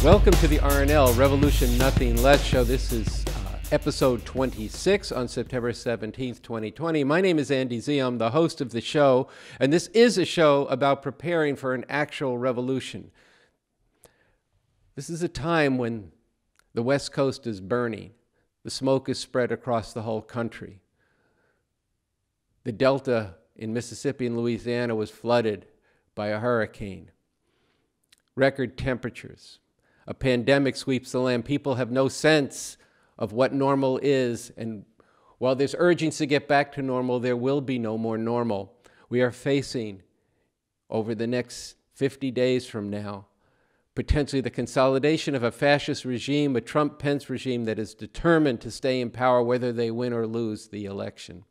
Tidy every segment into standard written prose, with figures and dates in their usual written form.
Welcome to the RNL Revolution Nothing Less show. This is episode 26 on September 17th, 2020. My name is Andy Z. I'm the host of the show, and this is a show about preparing for an actual revolution. This is a time when the West Coast is burning. The smoke is spread across the whole country. The Delta in Mississippi and Louisiana was flooded by a hurricane. Record temperatures. A pandemic sweeps the land. People have no sense of what normal is, and while there's urgings to get back to normal, there will be no more normal. We are facing, over the next 50 days from now, potentially the consolidation of a fascist regime, a Trump-Pence regime that is determined to stay in power whether they win or lose the election.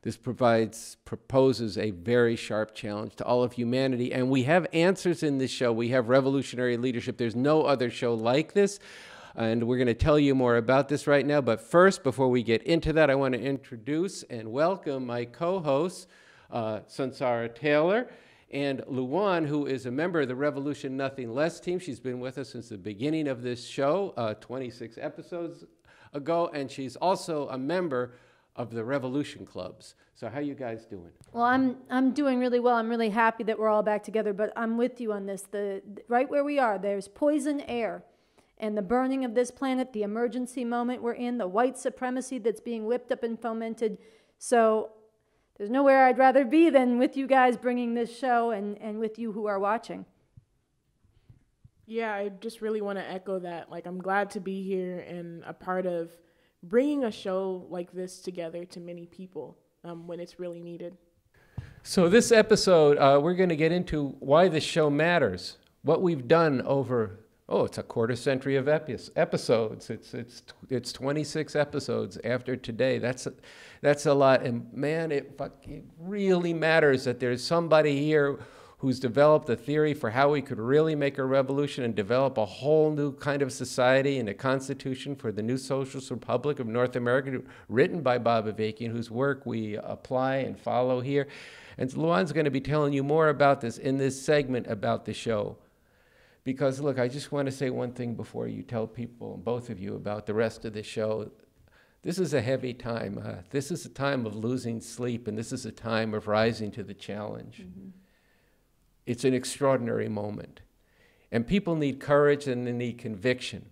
This proposes a very sharp challenge to all of humanity, and we have answers in this show. We have revolutionary leadership. There's no other show like this, and we're going to tell you more about this right now. But first, before we get into that, I want to introduce and welcome my co-hosts, Sansara Taylor and Luan, who is a member of the Revolution Nothing Less team. She's been with us since the beginning of this show, 26 episodes ago, and she's also a member of the Revolution Clubs. So how you guys doing? Well, I'm doing really well. I'm really happy that we're all back together, but I'm with you on this. Right where we are, there's poison air, and the burning of this planet, the emergency moment we're in, the white supremacy that's being whipped up and fomented. So there's nowhere I'd rather be than with you guys bringing this show and with you who are watching. Yeah, I just really want to echo that. Like, I'm glad to be here and a part of bringing a show like this together to many people when it's really needed. So this episode, we're going to get into why this show matters, what we've done over, it's a quarter century of episodes. It's 26 episodes after today. That's a lot. And man, it really matters that there's somebody here who's developed a theory for how we could really make a revolution and develop a whole new kind of society and a constitution for the new Socialist Republic of North America, written by Bob Avakian, whose work we apply and follow here. And Luan's going to be telling you more about this in this segment about the show. Because, look, I just want to say one thing before you tell people, both of you, about the rest of the show. This is a heavy time. This is a time of losing sleep, and this is a time of rising to the challenge. Mm-hmm. It's an extraordinary moment. And people need courage and they need conviction.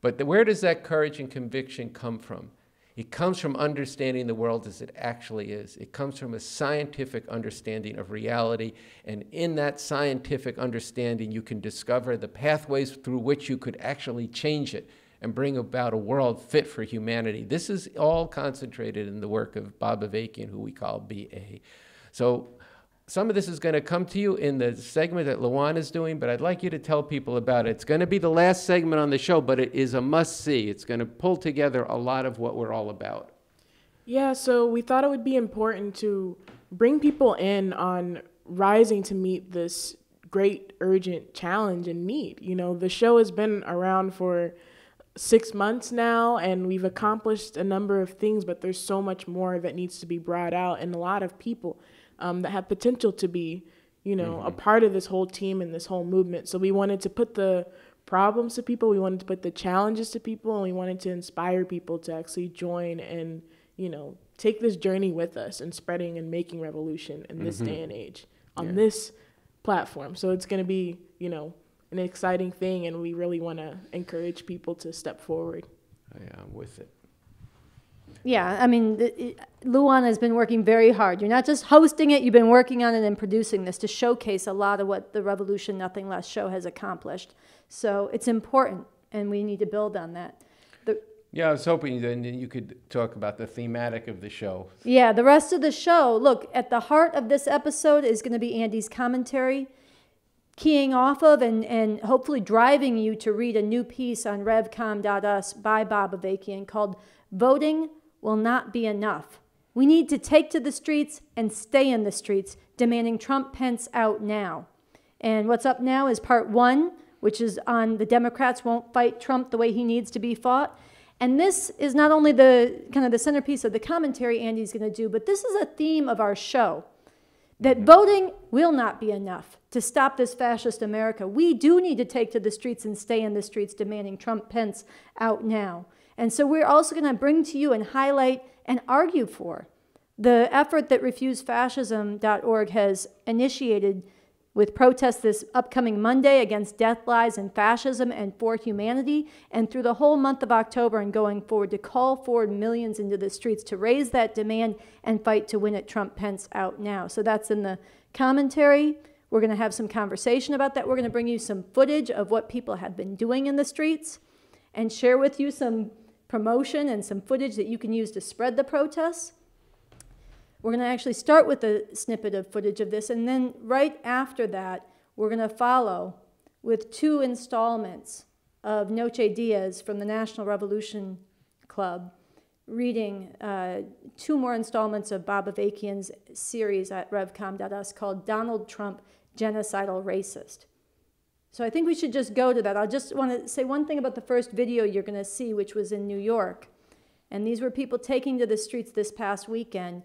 But where does that courage and conviction come from? It comes from understanding the world as it actually is. It comes from a scientific understanding of reality. And in that scientific understanding, you can discover the pathways through which you could actually change it and bring about a world fit for humanity. This is all concentrated in the work of Bob Avakian, who we call BA. So some of this is going to come to you in the segment that Luan is doing, but I'd like you to tell people about it. It's going to be the last segment on the show, but it is a must-see. It's going to pull together a lot of what we're all about. Yeah, so we thought it would be important to bring people in on rising to meet this great, urgent challenge and need. You know, the show has been around for 6 months now, and we've accomplished a number of things, but there's so much more that needs to be brought out, and a lot of people that have potential to be, a part of this whole team and this whole movement. So we wanted to put the problems to people, we wanted to put the challenges to people, and we wanted to inspire people to actually join and, take this journey with us in spreading and making revolution in this day and age on this platform. So it's going to be, an exciting thing, and we really want to encourage people to step forward. Yeah, I'm with it. Yeah, I mean, Luan has been working very hard. You're not just hosting it, you've been working on it and producing this to showcase a lot of what the Revolution Nothing Less show has accomplished. So it's important, and we need to build on that. Yeah, I was hoping then you could talk about the thematic of the show. Yeah, the rest of the show, look, at the heart of this episode is going to be Andy's commentary, keying off of and hopefully driving you to read a new piece on revcom.us by Bob Avakian called Voting Will Not Be Enough. We need to take to the streets and stay in the streets, demanding Trump-Pence out now. And what's up now is part 1, which is on the Democrats won't fight Trump the way he needs to be fought. And this is not only the kind of the centerpiece of the commentary Andy's going to do, but this is a theme of our show. that voting will not be enough to stop this fascist America. We do need to take to the streets and stay in the streets demanding Trump Pence out now. And so we're also going to bring to you and highlight and argue for the effort that refusefascism.org has initiated with protests this upcoming Monday against death, lies, and fascism and for humanity, and through the whole month of October and going forward to call forward millions into the streets to raise that demand and fight to win it Trump Pence out now. So that's in the commentary. We're going to have some conversation about that. We're going to bring you some footage of what people have been doing in the streets and share with you some promotion and some footage that you can use to spread the protests. We're going to actually start with a snippet of footage of this, and then right after that, we're going to follow with 2 installments of Noche Diaz from the National Revolution Club, reading 2 more installments of Bob Avakian's series at revcom.us called Donald Trump, Genocidal Racist. So I think we should just go to that. I just want to say one thing about the first video you're going to see, which was in New York. And these were people taking to the streets this past weekend,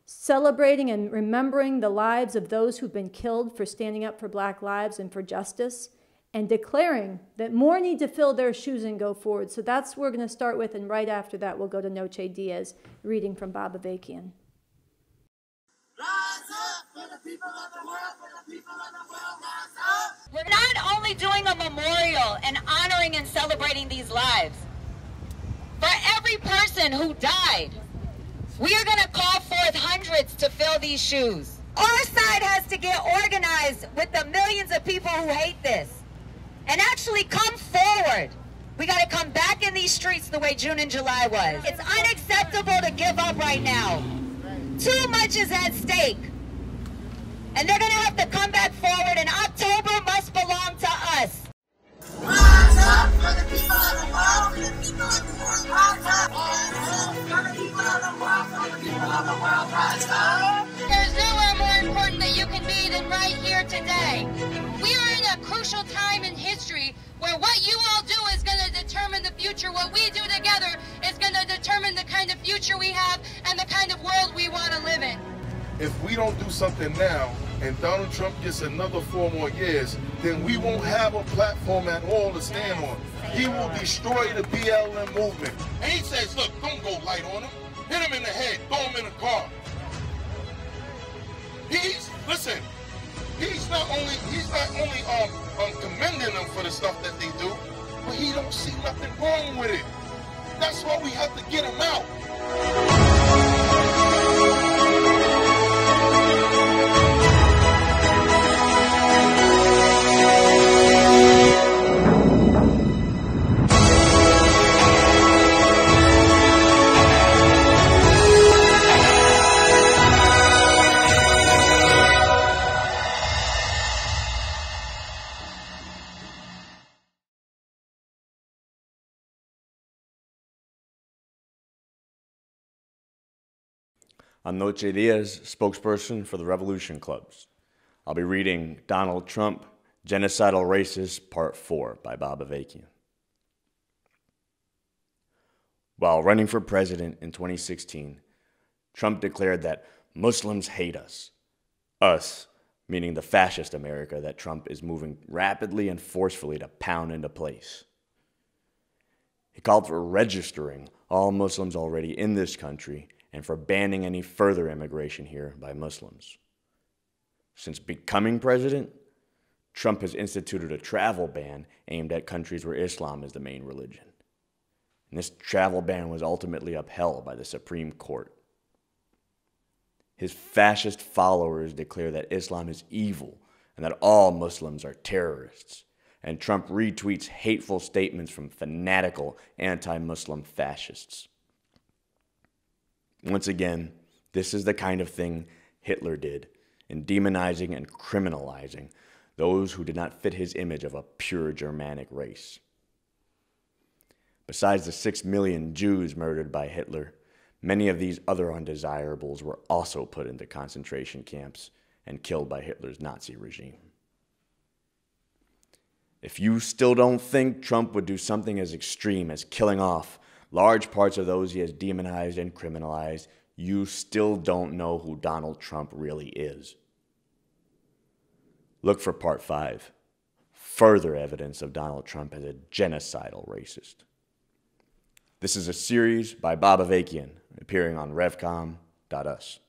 celebrating and remembering the lives of those who've been killed for standing up for Black lives and for justice, and declaring that more need to fill their shoes and go forward. So that's what we're going to start with, and right after that we'll go to Noche Diaz, reading from Bob Avakian. Rise up for the people of the world, for the people of the world, rise up. We're not only doing a memorial and honoring and celebrating these lives. For every person who died, we are going to call forth hundreds to fill these shoes. Our side has to get organized with the millions of people who hate this and actually come forward. We got to come back in these streets the way June and July was. It's unacceptable to give up right now. Too much is at stake. And they're going to have to come back forward, and October must belong to us. Rise up for the people of the world, for the people of the world, rise up. Rise up for the people of the world, for the people of the world, rise up. There's nowhere more important that you can be than right here today. We are in a crucial time in history where what you all do is going to determine the future. What we do together is going to determine the kind of future we have and the kind of world we want to live in. If we don't do something now, and Donald Trump gets another 4 more years, then we won't have a platform at all to stand on. He will destroy the BLM movement. And he says, look, don't go light on him. Hit him in the head, throw him in the car. He's not only commending them for the stuff that they do, but he don't see nothing wrong with it. That's why we have to get him out. I'm Noche Diaz, spokesperson for the Revolution Clubs. I'll be reading Donald Trump, Genocidal Racist, Part 4 by Bob Avakian. While running for president in 2016, Trump declared that Muslims hate us. Us, meaning the fascist America that Trump is moving rapidly and forcefully to pound into place. He called for registering all Muslims already in this country and for banning any further immigration here by Muslims. Since becoming president, Trump has instituted a travel ban aimed at countries where Islam is the main religion. And this travel ban was ultimately upheld by the Supreme Court. His fascist followers declare that Islam is evil and that all Muslims are terrorists. And Trump retweets hateful statements from fanatical anti-Muslim fascists. Once again, this is the kind of thing Hitler did in demonizing and criminalizing those who did not fit his image of a pure Germanic race. Besides the 6 million Jews murdered by Hitler, many of these other undesirables were also put into concentration camps and killed by Hitler's Nazi regime. If you still don't think Trump would do something as extreme as killing off large parts of those he has demonized and criminalized, you still don't know who Donald Trump really is. Look for Part 5, further evidence of Donald Trump as a genocidal racist. This is a series by Bob Avakian, appearing on revcom.us.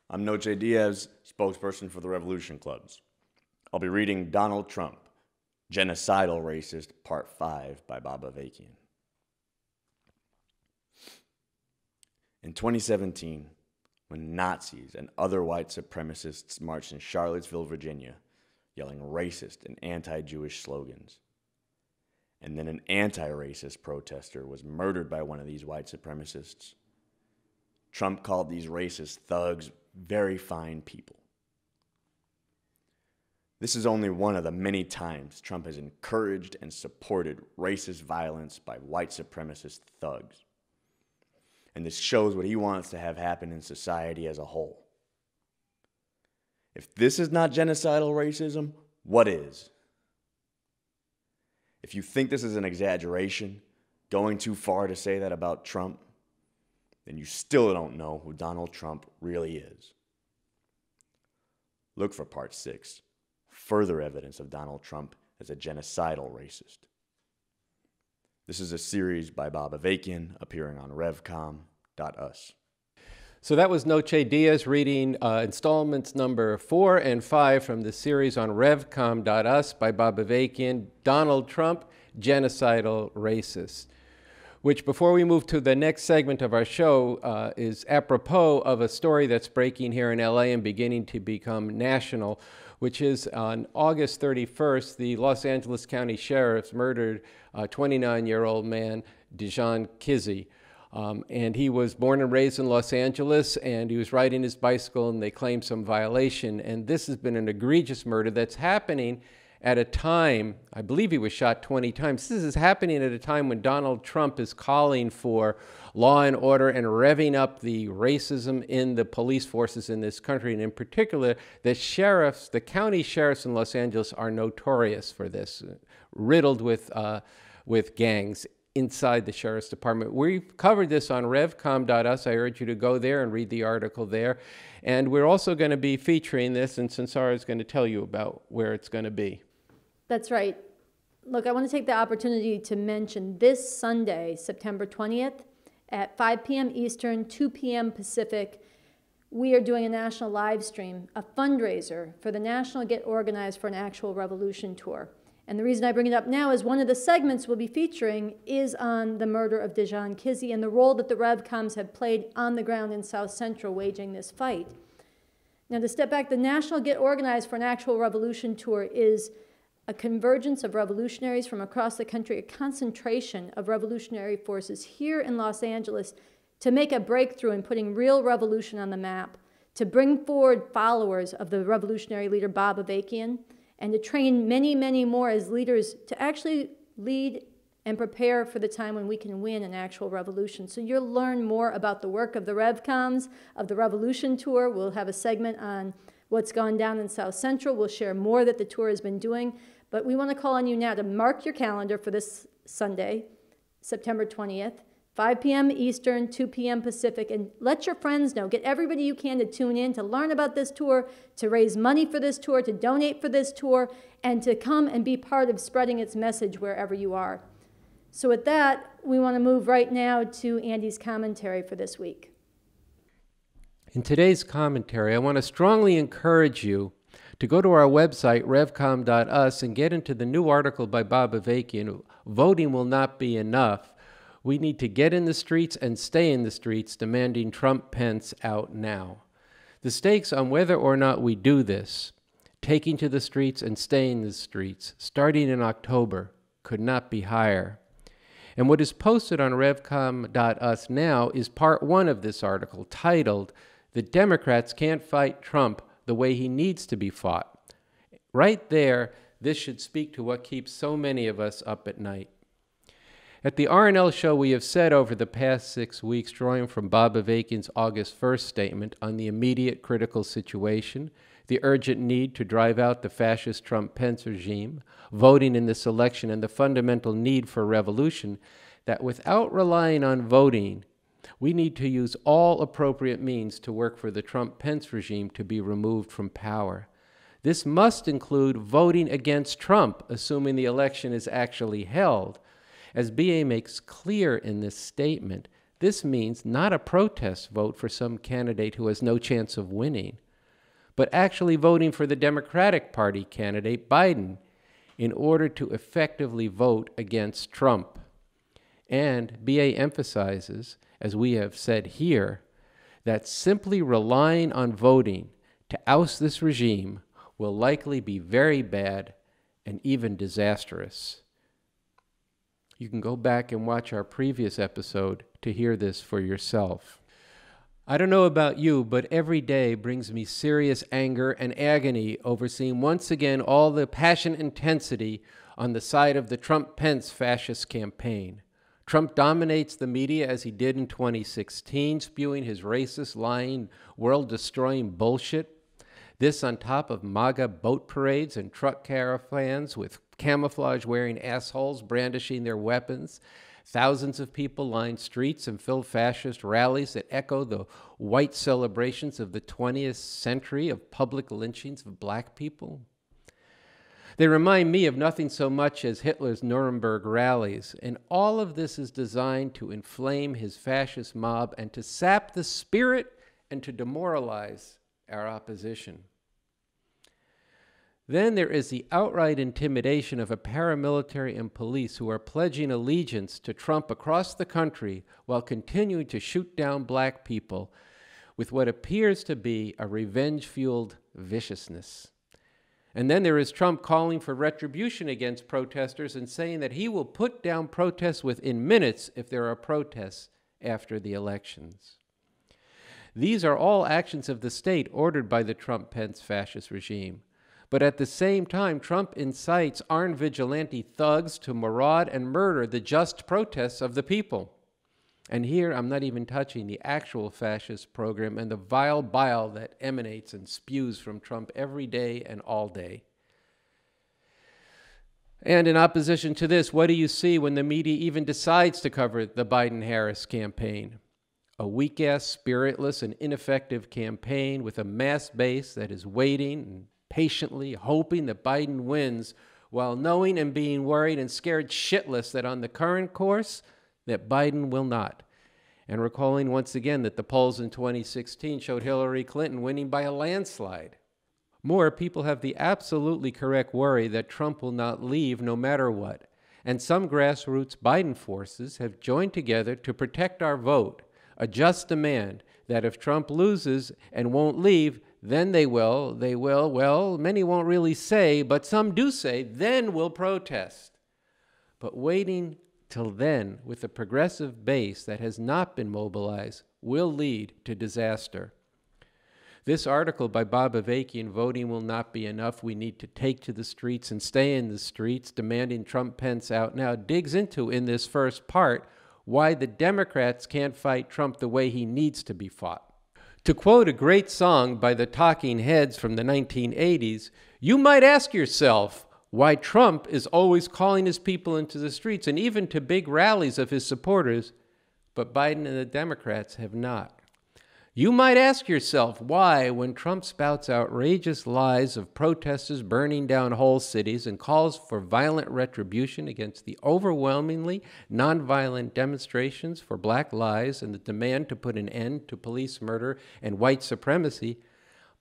I'm Noche Diaz, spokesperson for the Revolution Clubs. I'll be reading Donald Trump, Genocidal Racist, Part 5 by Bob Avakian. In 2017, when Nazis and other white supremacists marched in Charlottesville, Virginia, yelling racist and anti-Jewish slogans, and then an anti-racist protester was murdered by one of these white supremacists, Trump called these racist thugs very fine people. This is only one of the many times Trump has encouraged and supported racist violence by white supremacist thugs. And this shows what he wants to have happen in society as a whole. If this is not genocidal racism, what is? If you think this is an exaggeration, going too far to say that about Trump, then you still don't know who Donald Trump really is. Look for Part 6, further evidence of Donald Trump as a genocidal racist. This is a series by Bob Avakian, appearing on revcom.us. So that was Noche Diaz reading installments number 4 and 5 from the series on revcom.us by Bob Avakian, Donald Trump, Genocidal Racist, which, before we move to the next segment of our show, is apropos of a story that's breaking here in LA and beginning to become national, which is on August 31st, the Los Angeles County Sheriffs murdered a 29-year-old man, Dijon Kizzee. And he was born and raised in Los Angeles, and he was riding his bicycle, and they claimed some violation. And this has been an egregious murder that's happening at a time, I believe he was shot 20 times. This is happening at a time when Donald Trump is calling for law and order and revving up the racism in the police forces in this country. And in particular, the sheriffs, the county sheriffs in Los Angeles are notorious for this, riddled with gangs inside the Sheriff's Department. We've covered this on revcom.us. I urge you to go there and read the article there. And we're also going to be featuring this, and Sansara is going to tell you about where it's going to be. That's right. Look, I want to take the opportunity to mention this Sunday, September 20th, at 5 p.m. Eastern, 2 p.m. Pacific, we are doing a national live stream, a fundraiser for the National Get Organized for an Actual Revolution tour. And the reason I bring it up now is one of the segments we'll be featuring is on the murder of Dijon Kizzee and the role that the RevComs have played on the ground in South Central waging this fight. Now, to step back, the National Get Organized for an Actual Revolution tour is a convergence of revolutionaries from across the country, a concentration of revolutionary forces here in Los Angeles to make a breakthrough in putting real revolution on the map, to bring forward followers of the revolutionary leader Bob Avakian, and to train many, many more as leaders to actually lead and prepare for the time when we can win an actual revolution. So you'll learn more about the work of the RevComs, of the Revolution Tour. We'll have a segment on what's gone down in South Central. We'll share more that the tour has been doing. But we want to call on you now to mark your calendar for this Sunday, September 20th, 5 p.m. Eastern, 2 p.m. Pacific, and let your friends know. Get everybody you can to tune in, to learn about this tour, to raise money for this tour, to donate for this tour, and to come and be part of spreading its message wherever you are. So with that, we want to move right now to Andy's commentary for this week. In today's commentary, I want to strongly encourage you to go to our website, revcom.us, and get into the new article by Bob Avakian, Voting Will Not Be Enough. We need to get in the streets and stay in the streets, demanding Trump-Pence out now. The stakes on whether or not we do this, taking to the streets and staying in the streets, starting in October, could not be higher. And what is posted on revcom.us now is part 1 of this article, titled, "The Democrats Can't Fight Trump the Way He Needs to Be Fought." Right there, this should speak to what keeps so many of us up at night. At the RNL Show, we have said over the past 6 weeks, drawing from Bob Avakian's August 1st statement on the immediate critical situation, the urgent need to drive out the fascist Trump-Pence regime, voting in this election, and the fundamental need for revolution, that without relying on voting, we need to use all appropriate means to work for the Trump-Pence regime to be removed from power. This must include voting against Trump, assuming the election is actually held. As BA makes clear in this statement, this means not a protest vote for some candidate who has no chance of winning, but actually voting for the Democratic Party candidate, Biden, in order to effectively vote against Trump. And BA emphasizes, as we have said here, that simply relying on voting to oust this regime will likely be very bad and even disastrous. You can go back and watch our previous episode to hear this for yourself. I don't know about you, but every day brings me serious anger and agony over seeing once again all the passion intensity on the side of the Trump-Pence fascist campaign. Trump dominates the media as he did in 2016, spewing his racist, lying, world-destroying bullshit. This on top of MAGA boat parades and truck caravans with camouflage-wearing assholes brandishing their weapons. Thousands of people line streets and fill fascist rallies that echo the white celebrations of the 20th century of public lynchings of black people. They remind me of nothing so much as Hitler's Nuremberg rallies, and all of this is designed to inflame his fascist mob and to sap the spirit and to demoralize our opposition. Then there is the outright intimidation of a paramilitary and police who are pledging allegiance to Trump across the country while continuing to shoot down black people with what appears to be a revenge-fueled viciousness. And then there is Trump calling for retribution against protesters and saying that he will put down protests within minutes if there are protests after the elections. These are all actions of the state ordered by the Trump-Pence fascist regime. But at the same time, Trump incites armed vigilante thugs to maraud and murder the just protests of the people. And here, I'm not even touching the actual fascist program and the vile bile that emanates and spews from Trump every day and all day. And in opposition to this, what do you see when the media even decides to cover the Biden-Harris campaign? A weak-ass, spiritless, and ineffective campaign with a mass base that is waiting and patiently hoping that Biden wins, while knowing and being worried and scared shitless that on the current course, that Biden will not. And recalling once again that the polls in 2016 showed Hillary Clinton winning by a landslide. More, people have the absolutely correct worry that Trump will not leave no matter what. And some grassroots Biden forces have joined together to protect our vote, a just demand that if Trump loses and won't leave, then they will, well, many won't really say, but some do say, then we'll protest. But waiting till then, with a progressive base that has not been mobilized, will lead to disaster. This article by Bob Avakian, Voting Will Not Be Enough, We Need to Take to the Streets and Stay in the Streets, Demanding Trump-Pence Out Now, digs into, in this first part, why the Democrats can't fight Trump the way he needs to be fought. To quote a great song by the Talking Heads from the 1980s, you might ask yourself why Trump is always calling his people into the streets and even to big rallies of his supporters, but Biden and the Democrats have not. You might ask yourself why, when Trump spouts outrageous lies of protesters burning down whole cities and calls for violent retribution against the overwhelmingly nonviolent demonstrations for black lives and the demand to put an end to police murder and white supremacy,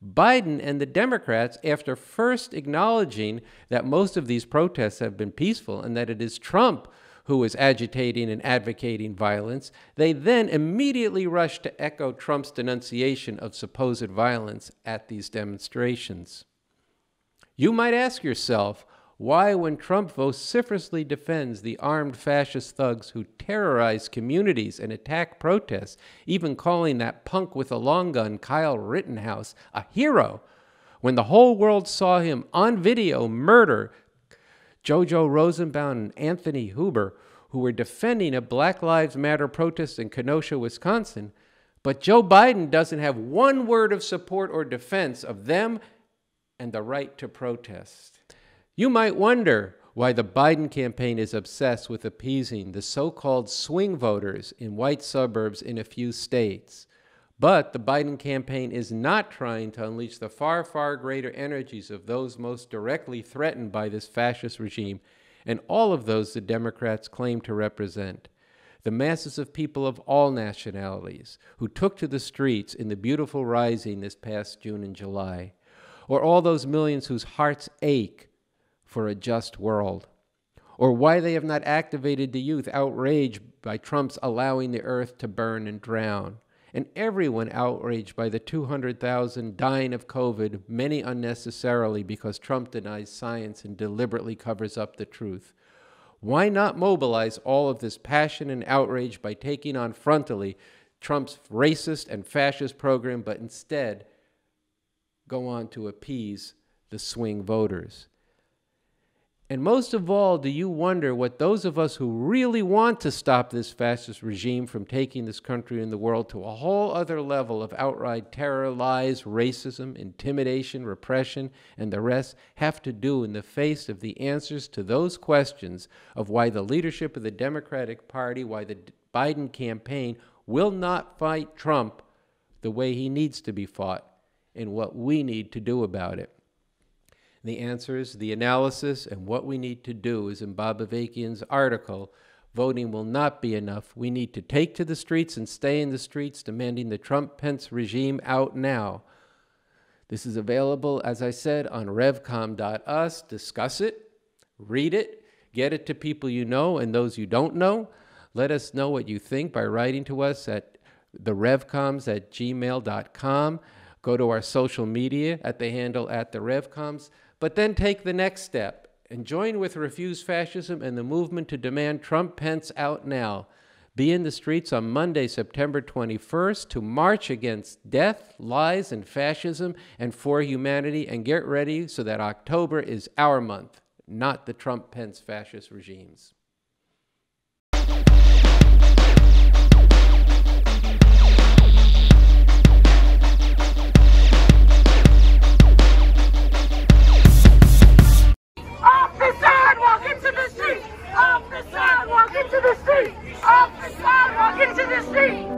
Biden and the Democrats, after first acknowledging that most of these protests have been peaceful and that it is Trump who is agitating and advocating violence, they then immediately rush to echo Trump's denunciation of supposed violence at these demonstrations. You might ask yourself why, when Trump vociferously defends the armed fascist thugs who terrorize communities and attack protests, even calling that punk with a long gun, Kyle Rittenhouse, a hero, when the whole world saw him on video murder Jojo Rosenbaum and Anthony Huber, who were defending a Black Lives Matter protest in Kenosha, Wisconsin, but Joe Biden doesn't have one word of support or defense of them and the right to protest. You might wonder why the Biden campaign is obsessed with appeasing the so-called swing voters in white suburbs in a few states. But the Biden campaign is not trying to unleash the far, far greater energies of those most directly threatened by this fascist regime, and all of those the Democrats claim to represent. The masses of people of all nationalities who took to the streets in the beautiful rising this past June and July, or all those millions whose hearts ache for a just world, or why they have not activated the youth outraged by Trump's allowing the earth to burn and drown, and everyone outraged by the 200,000 dying of COVID, many unnecessarily because Trump denies science and deliberately covers up the truth. Why not mobilize all of this passion and outrage by taking on frontally Trump's racist and fascist program, but instead go on to appease the swing voters? And most of all, do you wonder what those of us who really want to stop this fascist regime from taking this country and the world to a whole other level of outright terror, lies, racism, intimidation, repression, and the rest have to do in the face of the answers to those questions of why the leadership of the Democratic Party, why the Biden campaign will not fight Trump the way he needs to be fought, and what we need to do about it? The answers, the analysis, and what we need to do is in Bob Avakian's article, Voting Will Not Be Enough. We need to take to the streets and stay in the streets, demanding the Trump-Pence regime out now. This is available, as I said, on revcom.us. Discuss it, read it, get it to people you know and those you don't know. Let us know what you think by writing to us at therevcoms@gmail.com. Go to our social media at the handle @therevcoms. But then take the next step and join with Refuse Fascism and the movement to demand Trump-Pence out now. Be in the streets on Monday, September 21st to march against death, lies, and fascism and for humanity, and get ready so that October is our month, not the Trump-Pence fascist regimes. Off the sidewalk into the street! Off the sidewalk into the street! Off the sidewalk into the street!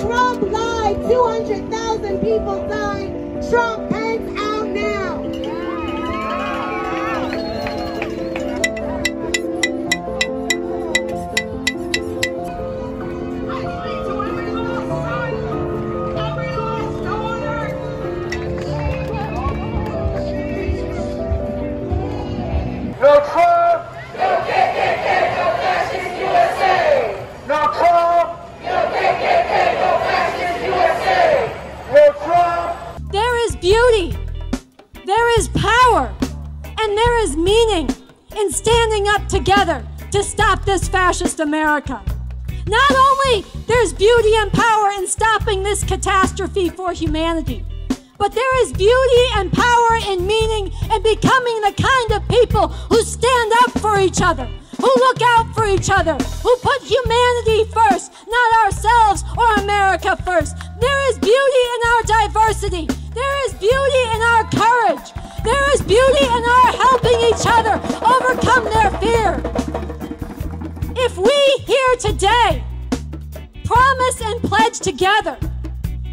Trump lied. 200,000 people died. Trump Pence out now. No Trump! No KKK, no fascist USA! No Trump! No KKK, no fascist USA! No Trump! There is beauty, there is power, and there is meaning in standing up together to stop this fascist America. Not only there's beauty and power in stopping this catastrophe for humanity, but there is beauty and power in meaning in becoming the kind of people who stand up for each other, who look out for each other, who put humanity first, not ourselves or America first. There is beauty in our diversity. There is beauty in our courage. There is beauty in our helping each other overcome their fear. If we here today promise and pledge together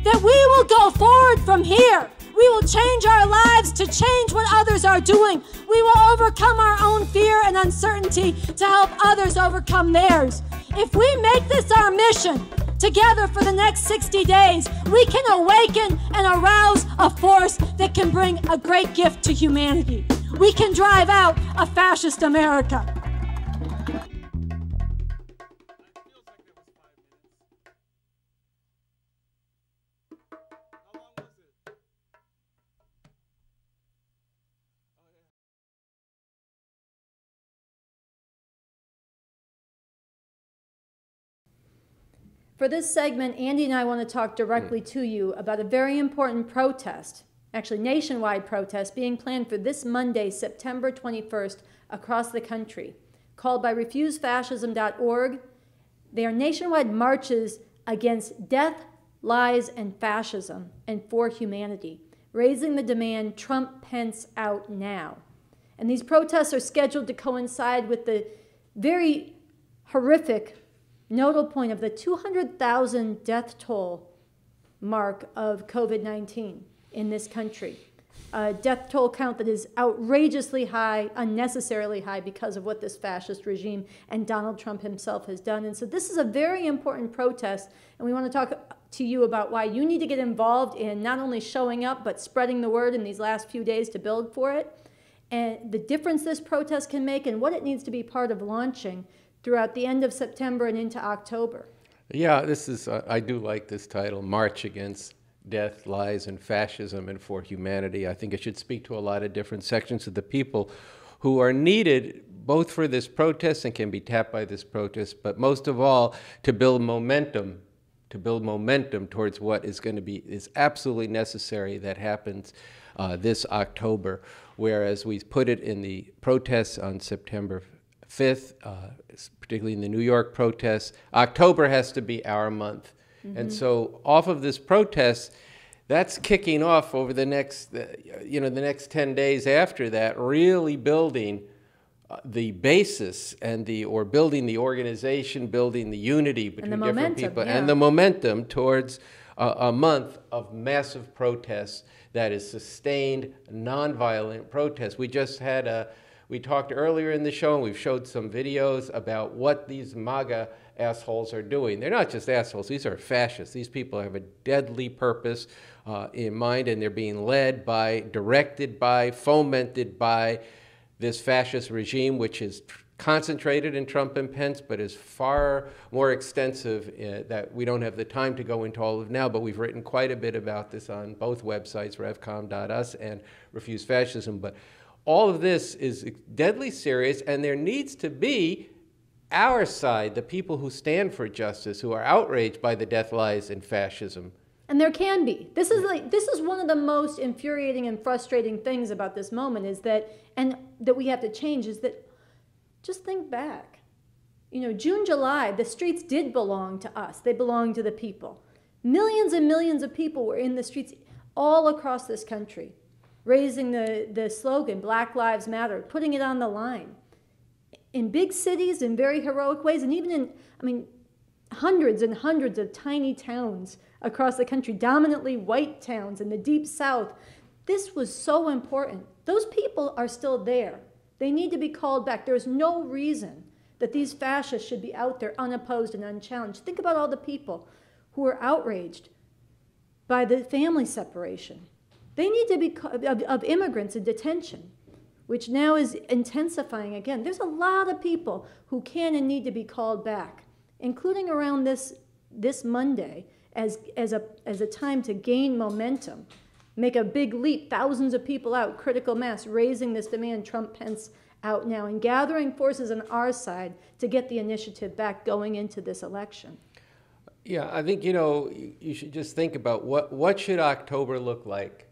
that we will go forward from here, we will change our lives to change what others are doing. We will overcome our own fear and uncertainty to help others overcome theirs. If we make this our mission together for the next 60 days, we can awaken and arouse a force that can bring a great gift to humanity. We can drive out a fascist America. For this segment, Andy and I want to talk directly to you about a very important protest, actually nationwide protest, being planned for this Monday, September 21st, across the country, called by refusefascism.org. They are nationwide marches against death, lies, and fascism, and for humanity, raising the demand, Trump Pence out now. And these protests are scheduled to coincide with the very horrific notable point of the 200,000 death toll mark of COVID-19 in this country. A death toll count that is outrageously high, unnecessarily high because of what this fascist regime and Donald Trump himself has done. And so this is a very important protest, and we want to talk to you about why you need to get involved in not only showing up, but spreading the word in these last few days to build for it, and the difference this protest can make and what it needs to be part of launching throughout the end of September and into October. Yeah, this is, I do like this title, March Against Death, Lies, and Fascism and for Humanity. I think it should speak to a lot of different sections of the people who are needed both for this protest and can be tapped by this protest, but most of all, to build momentum towards what is going to be, is absolutely necessary that happens this October. Whereas we put it in the protests on September 5th, particularly in the New York protests, October has to be our month. And so off of this protest, that's kicking off over the next, the next 10 days after that, really building the basis and building the organization, building the unity between different people, and the momentum towards a month of massive protests that is sustained, nonviolent protest. We just had we talked earlier in the show, and we've showed some videos about what these MAGA assholes are doing. They're not just assholes, these are fascists. These people have a deadly purpose in mind, and they're being led by, directed by, fomented by this fascist regime, which is concentrated in Trump and Pence, but is far more extensive that we don't have the time to go into all of now, but we've written quite a bit about this on both websites, revcom.us and Refuse Fascism. But all of this is deadly serious, and there needs to be our side, the people who stand for justice, who are outraged by the death, lies, and fascism. And there can be. This is one of the most infuriating and frustrating things about this moment is that, and that we have to change, is that just think back. June, July, the streets did belong to us. They belonged to the people. Millions and millions of people were in the streets all across this country, raising the slogan, Black Lives Matter, putting it on the line. In big cities, in very heroic ways, and even in, hundreds and hundreds of tiny towns across the country, dominantly white towns in the deep South. This was so important. Those people are still there. They need to be called back. There's no reason that these fascists should be out there unopposed and unchallenged. Think about all the people who are outraged by the family separation. They need to be, of immigrants in detention, which now is intensifying again. There's a lot of people who can and need to be called back, including around this Monday as a time to gain momentum, make a big leap, thousands of people out, critical mass, raising this demand, Trump, Pence out now, and gathering forces on our side to get the initiative back going into this election. Yeah, I think, you should just think about what should October look like?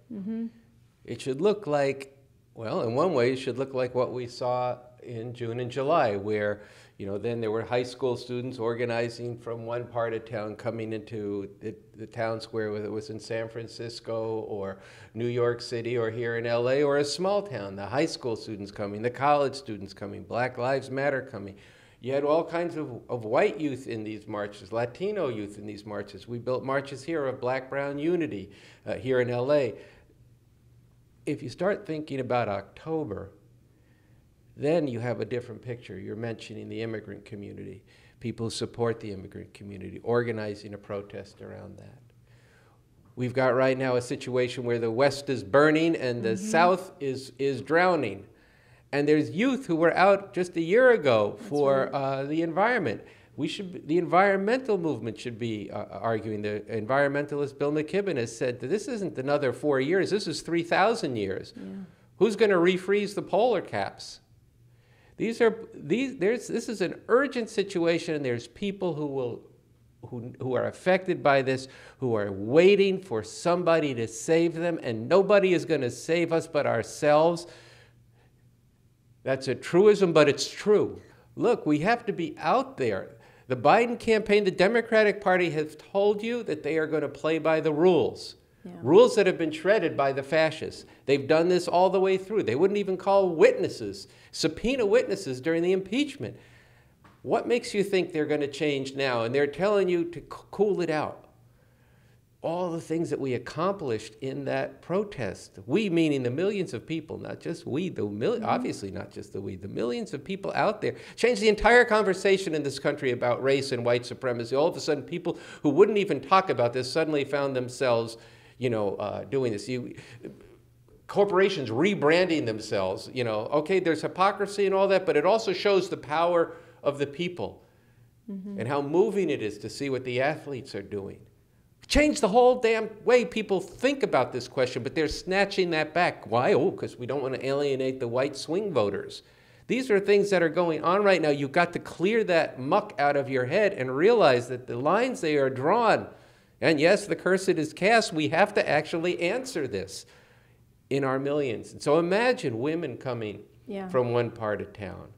It should look like, well, in one way, it should look like what we saw in June and July, where, then there were high school students organizing from one part of town coming into the town square, whether it was in San Francisco or New York City or here in LA or a small town. The high school students coming, the college students coming, Black Lives Matter coming. You had all kinds of white youth in these marches, Latino youth in these marches. We built marches here of black-brown unity here in LA. If you start thinking about October, then you have a different picture. You're mentioning the immigrant community, people who support the immigrant community, organizing a protest around that. We've got right now a situation where the West is burning and the South is drowning. And there's youth who were out just a year ago for the environment. The environmental movement should be arguing. The environmentalist Bill McKibben has said that this isn't another 4 years, this is 3,000 years. Yeah. Who's going to refreeze the polar caps? This is an urgent situation, and there's people who who are affected by this, who are waiting for somebody to save them, and nobody is going to save us but ourselves. That's a truism, but it's true. Look, we have to be out there. The Biden campaign, the Democratic Party has told you that they are going to play by the rules. Yeah. Rules that have been shredded by the fascists. They've done this all the way through. They wouldn't even call witnesses, subpoena witnesses during the impeachment. What makes you think they're going to change now? And they're telling you to cool it out. All the things that we accomplished in that protest. We, meaning the millions of people, not just we, obviously not just the we, the millions of people out there. Changed the entire conversation in this country about race and white supremacy. All of a sudden, people who wouldn't even talk about this suddenly found themselves, doing this. Corporations rebranding themselves, okay, there's hypocrisy and all that, but it also shows the power of the people and how moving it is to see what the athletes are doing. Change the whole damn way people think about this question, but they're snatching that back. Why? Oh, because we don't want to alienate the white swing voters. These are things that are going on right now. You've got to clear that muck out of your head and realize that the lines they are drawn, and yes, the curse it is cast, we have to actually answer this in our millions. And so imagine women coming from one part of town,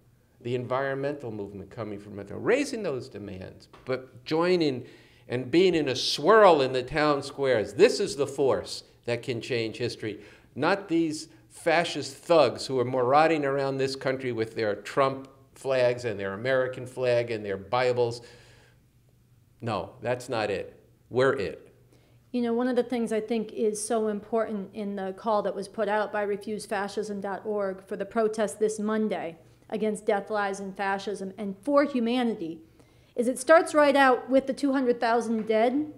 the environmental movement coming from another, raising those demands, but joining and being in a swirl in the town squares. This is the force that can change history, not these fascist thugs who are marauding around this country with their Trump flags and their American flag and their Bibles. No, that's not it. We're it. One of the things I think is so important in the call that was put out by refusefascism.org for the protest this Monday against death, lies, and fascism and for humanity is it starts right out with the 200,000 dead,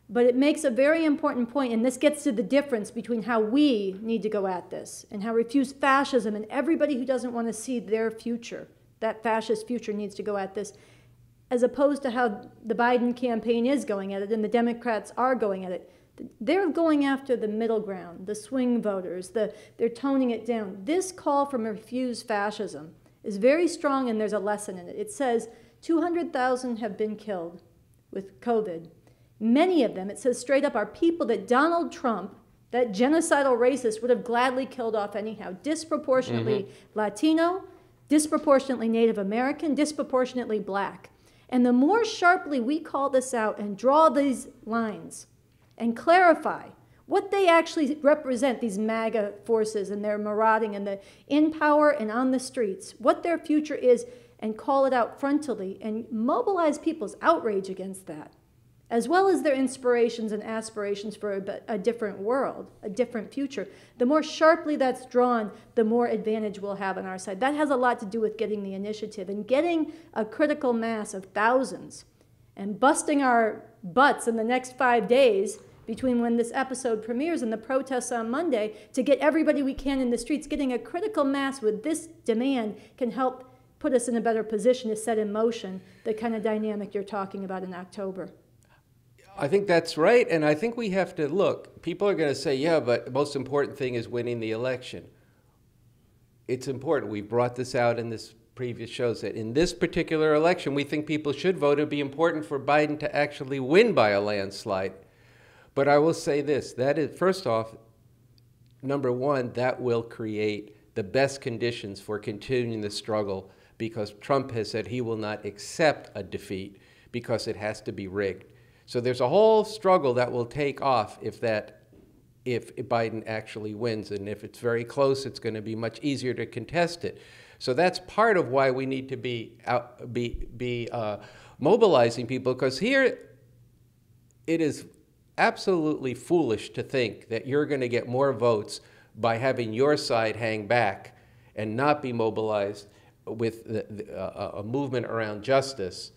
but it makes a very important point, and this gets to the difference between how we need to go at this and how Refuse Fascism and everybody who doesn't want to see their future, that fascist future, needs to go at this, as opposed to how the Biden campaign is going at it and the Democrats are going at it. They're going after the middle ground, the swing voters, they're toning it down. This call from Refuse Fascism is very strong, and there's a lesson in it. It says 200,000 have been killed with COVID. Many of them, it says straight up, are people that Donald Trump, that genocidal racist, would have gladly killed off anyhow. Disproportionately Latino, disproportionately Native American, disproportionately black. And the more sharply we call this out and draw these lines and clarify what they actually represent, these MAGA forces and their marauding and the in power and on the streets, what their future is, and call it out frontally and mobilize people's outrage against that, as well as their inspirations and aspirations for a different world, a different future. The more sharply that's drawn, the more advantage we'll have on our side. That has a lot to do with getting the initiative and getting a critical mass of thousands and busting our butts in the next 5 days between when this episode premieres and the protests on Monday to get everybody we can in the streets. Getting a critical mass with this demand can help put us in a better position to set in motion the kind of dynamic you're talking about in October. I think that's right, and I think we have to look. People are going to say, yeah, but the most important thing is winning the election. It's important. We brought this out in this previous shows that in this particular election, we think people should vote. It would be important for Biden to actually win by a landslide. But I will say this, that is, first off, number one, that will create the best conditions for continuing the struggle, because Trump has said he will not accept a defeat because it has to be rigged. So there's a whole struggle that will take off if Biden actually wins, and if it's very close, it's going to be much easier to contest it. So that's part of why we need to be mobilizing people, because here it is absolutely foolish to think that you're going to get more votes by having your side hang back and not be mobilized with a movement around justice.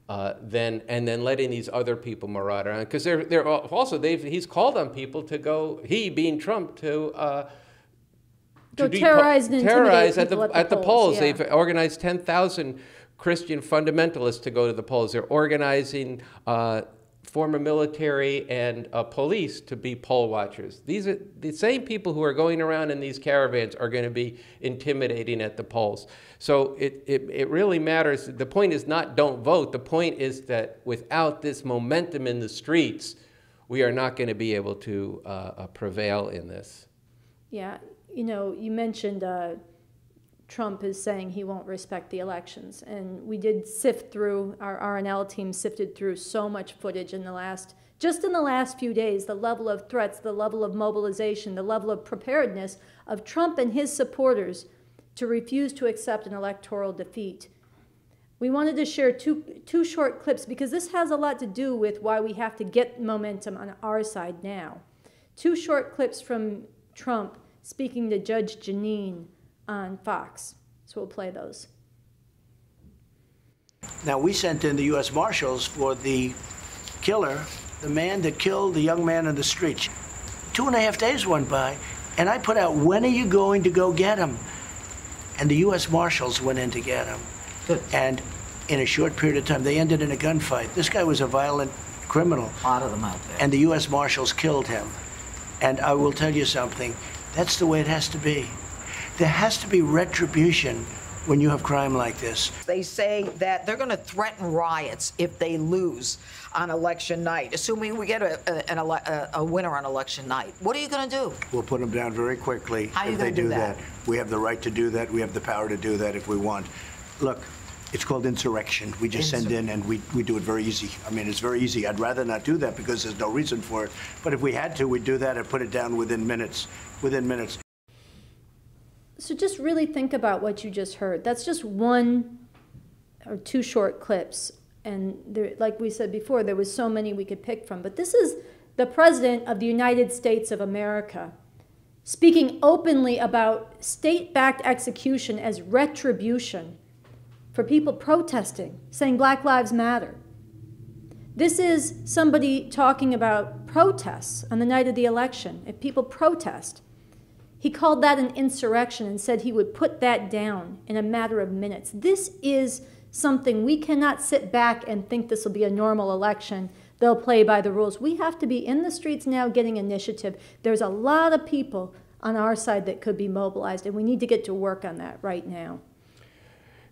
And then letting these other people marauder around, because they're also he's called on people to go, he being Trump, to terrorize at the polls. Yeah. They've organized 10,000 Christian fundamentalists to go to the polls. They're organizing former military and police to be poll watchers. These are the same people who are going around in these caravans are going to be intimidating at the polls. So it really matters. The point is not don't vote. The point is that without this momentum in the streets, we are not going to be able to prevail in this. Yeah, you know, you mentioned Trump is saying he won't respect the elections. And we did sift through, our RNL team sifted through so much footage in the last, just in the last few days, the level of threats, the level of mobilization, the level of preparedness of Trump and his supporters to refuse to accept an electoral defeat. We wanted to share two short clips because this has a lot to do with why we have to get momentum on our side now. Two short clips from Trump speaking to Judge Jeanine on Fox. So we'll play those. Now, we sent in the U.S. Marshals for the killer, the man that killed the young man in the street. 2.5 days went by, and I put out, when are you going to go get him? And the U.S. Marshals went in to get him. Good. And in a short period of time, they ended in a gunfight. This guy was a violent criminal. A lot of them out there. And the U.S. Marshals killed him. And I will tell you something, that's the way it has to be. There has to be retribution when you have crime like this. They say that they're going to threaten riots if they lose on election night, assuming we get a winner on election night. What are you going to do? We'll put them down very quickly if they do that. We have the right to do that. We have the power to do that if we want. Look, it's called insurrection. We just send in and we do it very easy. I mean, it's very easy. I'd rather not do that because there's no reason for it. But if we had to, we'd do that and put it down within minutes. Within minutes. So just really think about what you just heard. That's just one or two short clips. And there, like we said before, there was so many we could pick from. But this is the President of the United States of America speaking openly about state-backed execution as retribution for people protesting, saying Black Lives Matter. This is somebody talking about protests on the night of the election. If people protest, he called that an insurrection and said he would put that down in a matter of minutes. This is something we cannot sit back and think this will be a normal election. They'll play by the rules. We have to be in the streets now getting initiative. There's a lot of people on our side that could be mobilized, and we need to get to work on that right now.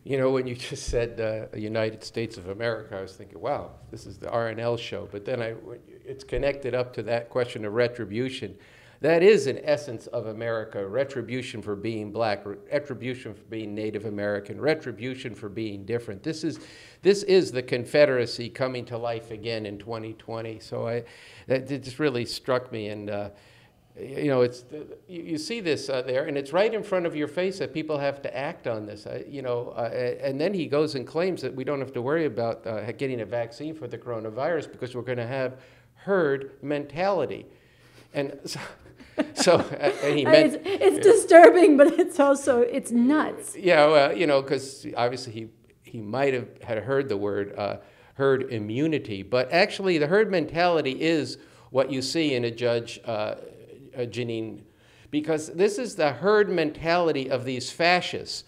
You know, when you just said United States of America, I was thinking, wow, this is the RNL show. But then it's connected up to that question of retribution. That is an essence of America, retribution for being black, retribution for being Native American, retribution for being different. This is the Confederacy coming to life again in 2020. So that just really struck me. And you know, you see this there, and it's right in front of your face that people have to act on this. You know, and then he goes and claims that we don't have to worry about getting a vaccine for the coronavirus because we're going to have herd mentality. And so and he meant, it's disturbing, but it's also, it's nuts. Yeah, well, you know, because obviously he might have had heard the word herd immunity, but actually the herd mentality is what you see in a Judge Jeanine, because this is the herd mentality of these fascists,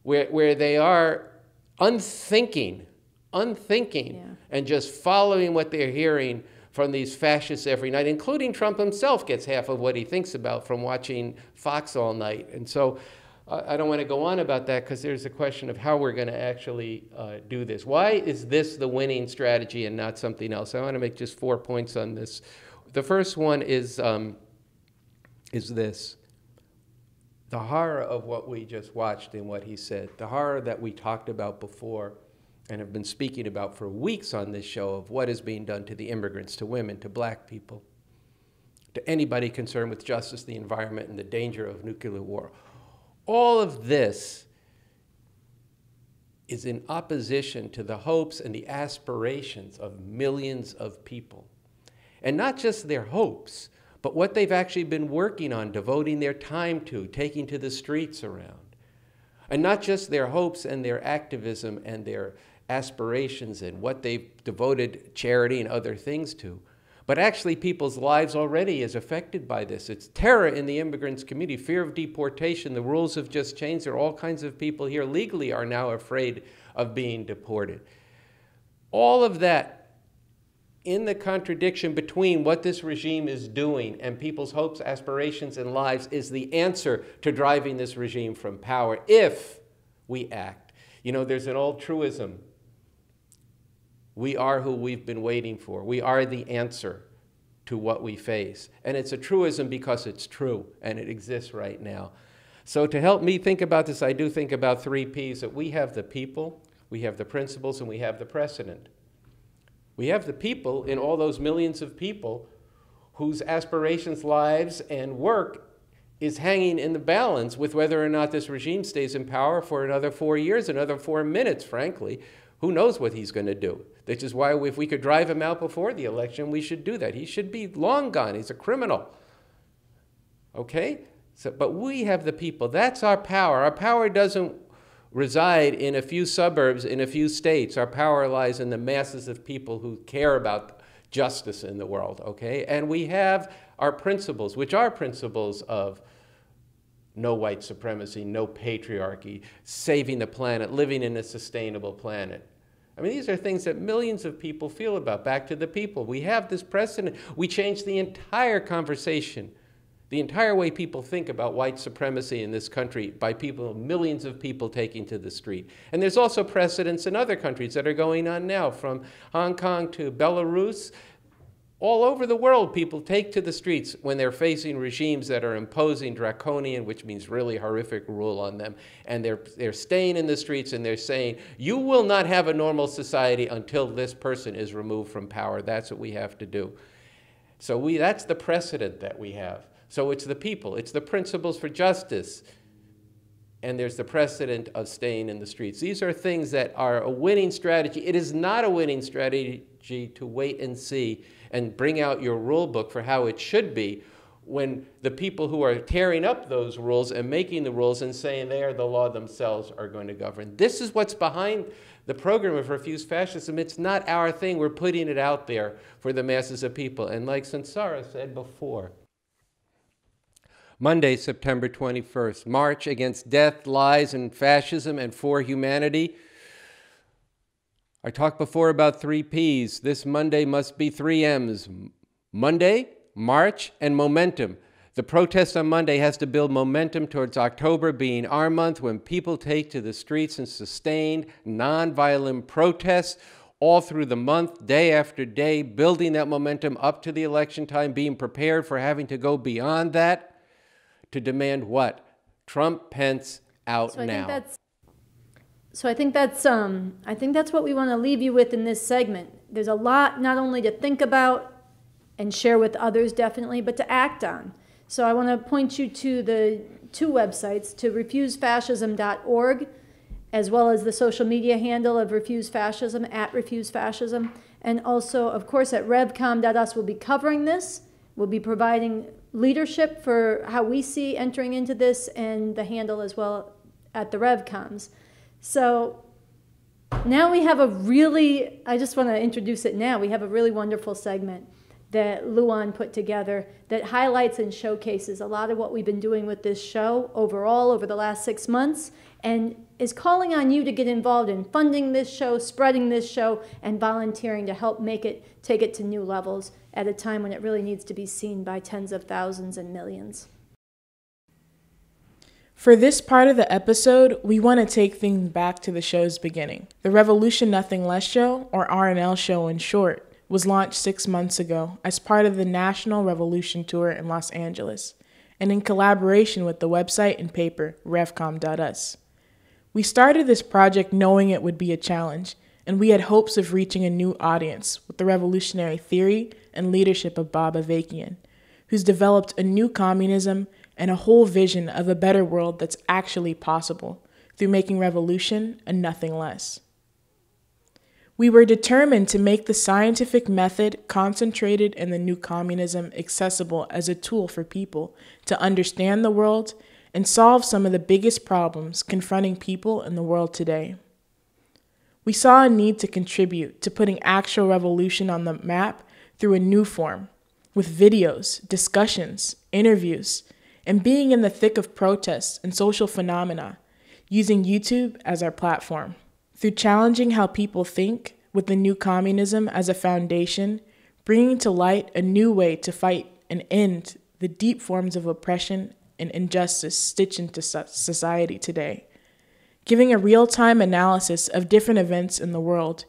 where they are unthinking, yeah, and just following what they're hearing from these fascists every night, including Trump himself gets half of what he thinks about from watching Fox all night. And so I don't want to go on about that because there's a question of how we're going to actually do this. Why is this the winning strategy and not something else? I want to make just 4 points on this. The first one is this. The horror of what we just watched and what he said, the horror that we talked about before and have been speaking about for weeks on this show of what is being done to the immigrants, to women, to black people, to anybody concerned with justice, the environment, and the danger of nuclear war. All of this is in opposition to the hopes and the aspirations of millions of people. And not just their hopes, but what they've actually been working on, devoting their time to, taking to the streets around. And not just their hopes and their activism and their aspirations and what they've devoted charity and other things to, but actually people's lives already is affected by this. It's terror in the immigrants community, fear of deportation. The rules have just changed. There are all kinds of people here legally are now afraid of being deported. All of that in the contradiction between what this regime is doing and people's hopes, aspirations, and lives is the answer to driving this regime from power if we act. You know, there's an old truism. We are who we've been waiting for. We are the answer to what we face. And it's a truism because it's true, and it exists right now. So to help me think about this, I do think about 3 Ps, that we have the people, we have the principles, and we have the precedent. We have the people in all those millions of people whose aspirations, lives, and work is hanging in the balance with whether or not this regime stays in power for another 4 years, another 4 minutes, frankly. Who knows what he's going to do? Which is why if we could drive him out before the election, we should do that. He should be long gone. He's a criminal. Okay? So, but we have the people. That's our power. Our power doesn't reside in a few suburbs, in a few states. Our power lies in the masses of people who care about justice in the world, okay? And we have our principles, which are principles of no white supremacy, no patriarchy, saving the planet, living in a sustainable planet. I mean, these are things that millions of people feel about. Back to the people. We have this precedent. We changed the entire conversation, the entire way people think about white supremacy in this country by people, millions of people taking to the street. And there's also precedents in other countries that are going on now, from Hong Kong to Belarus. All over the world, people take to the streets when they're facing regimes that are imposing draconian, which means really horrific, rule on them. And they're staying in the streets and they're saying, you will not have a normal society until this person is removed from power. That's what we have to do. So that's the precedent that we have. So it's the people, it's the principles for justice, and there's the precedent of staying in the streets. These are things that are a winning strategy. It is not a winning strategy to wait and see and bring out your rule book for how it should be when the people who are tearing up those rules and making the rules and saying they are the law themselves are going to govern. This is what's behind the program of Refuse Fascism. It's not our thing. We're putting it out there for the masses of people. And like Sansara said before, Monday, September 21st, March Against Death, Lies, and Fascism and for Humanity. I talked before about 3 Ps. This Monday must be 3 Ms. Monday, March, and momentum. The protest on Monday has to build momentum towards October being our month, when people take to the streets in sustained, nonviolent protests all through the month, day after day, building that momentum up to the election time, being prepared for having to go beyond that to demand what? Trump, Pence, out now. I think that's what we want to leave you with in this segment. There's a lot not only to think about and share with others, definitely, but to act on. So I want to point you to the 2 websites, to refusefascism.org, as well as the social media handle of Refuse Fascism, @RefuseFascism. And also, of course, at revcom.us, we'll be covering this. We'll be providing leadership for how we see entering into this, and the handle as well at the RevComs. So now we have I just want to introduce it now. We have a really wonderful segment that Luan put together that highlights and showcases a lot of what we've been doing with this show overall over the last 6 months, and is calling on you to get involved in funding this show, spreading this show, and volunteering to help take it to new levels at a time when it really needs to be seen by tens of thousands and millions. For this part of the episode, we want to take things back to the show's beginning. The Revolution Nothing Less Show, or RNL Show in short, was launched 6 months ago as part of the National Revolution Tour in Los Angeles, and in collaboration with the website and paper revcom.us. We started this project knowing it would be a challenge, and we had hopes of reaching a new audience with the revolutionary theory and leadership of Bob Avakian, who's developed a new communism and a whole vision of a better world that's actually possible through making revolution and nothing less. We were determined to make the scientific method concentrated in the new communism accessible as a tool for people to understand the world and solve some of the biggest problems confronting people in the world today. We saw a need to contribute to putting actual revolution on the map through a new form, with videos, discussions, interviews, and being in the thick of protests and social phenomena, using YouTube as our platform. Through challenging how people think with the new communism as a foundation, bringing to light a new way to fight and end the deep forms of oppression and injustice stitched into society today, giving a real-time analysis of different events in the world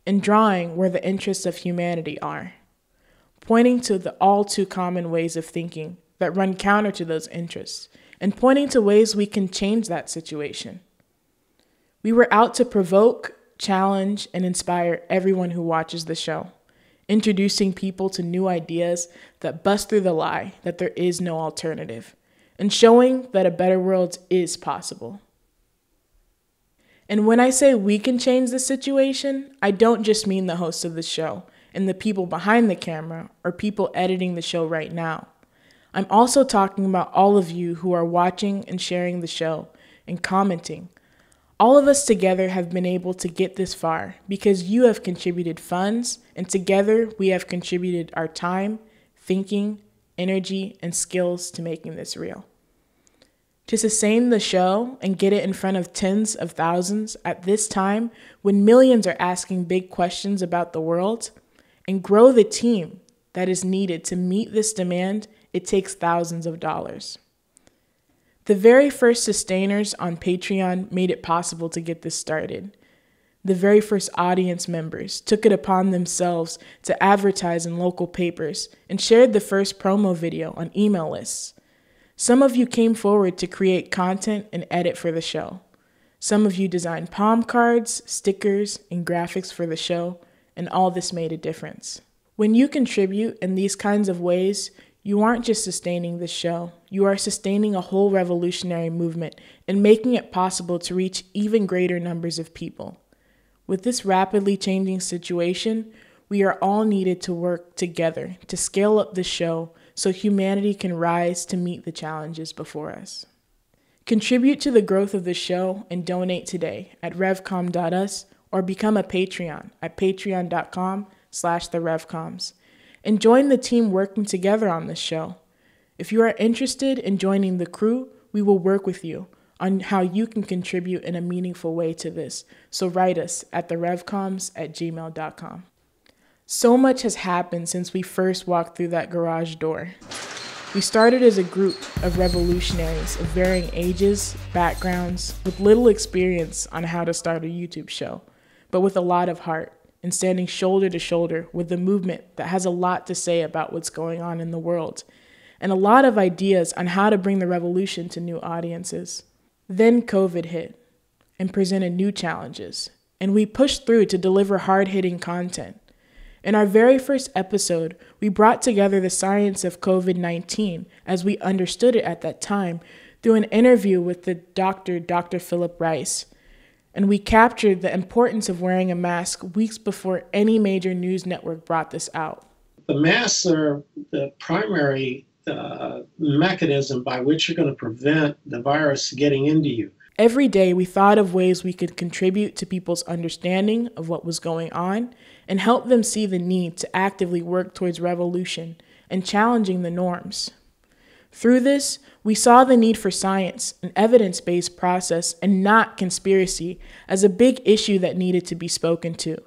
and drawing where the interests of humanity are, pointing to the all too common ways of thinking that run counter to those interests, and pointing to ways we can change that situation. We were out to provoke, challenge, and inspire everyone who watches the show, introducing people to new ideas that bust through the lie that there is no alternative, and showing that a better world is possible. And when I say we can change the situation, I don't just mean the hosts of the show and the people behind the camera or people editing the show right now. I'm also talking about all of you who are watching and sharing the show and commenting. All of us together have been able to get this far because you have contributed funds, and together we have contributed our time, thinking, energy, and skills to making this real. To sustain the show and get it in front of tens of thousands at this time when millions are asking big questions about the world, and grow the team that is needed to meet this demand, it takes thousands of dollars. The very first sustainers on Patreon made it possible to get this started. The very first audience members took it upon themselves to advertise in local papers and shared the first promo video on email lists. Some of you came forward to create content and edit for the show. Some of you designed palm cards, stickers, and graphics for the show, and all this made a difference. When you contribute in these kinds of ways, you aren't just sustaining the show, you are sustaining a whole revolutionary movement and making it possible to reach even greater numbers of people. With this rapidly changing situation, we are all needed to work together to scale up the show so humanity can rise to meet the challenges before us. Contribute to the growth of the show and donate today at revcom.us or become a Patreon at patreon.com/therevcoms. And join the team working together on this show. If you are interested in joining the crew, we will work with you on how you can contribute in a meaningful way to this. So write us at therevcoms@gmail.com. So much has happened since we first walked through that garage door. We started as a group of revolutionaries of varying ages, backgrounds, with little experience on how to start a YouTube show, but with a lot of heart, and standing shoulder to shoulder with the movement that has a lot to say about what's going on in the world, and a lot of ideas on how to bring the revolution to new audiences. Then COVID hit and presented new challenges, and we pushed through to deliver hard-hitting content. In our very first episode, we brought together the science of COVID-19 as we understood it at that time through an interview with the Dr. Philip Rice. And we captured the importance of wearing a mask weeks before any major news network brought this out. The masks are the primary mechanism by which you're going to prevent the virus getting into you. Every day we thought of ways we could contribute to people's understanding of what was going on and help them see the need to actively work towards revolution and challenging the norms. Through this, we saw the need for science, an evidence-based process, and not conspiracy as a big issue that needed to be spoken to.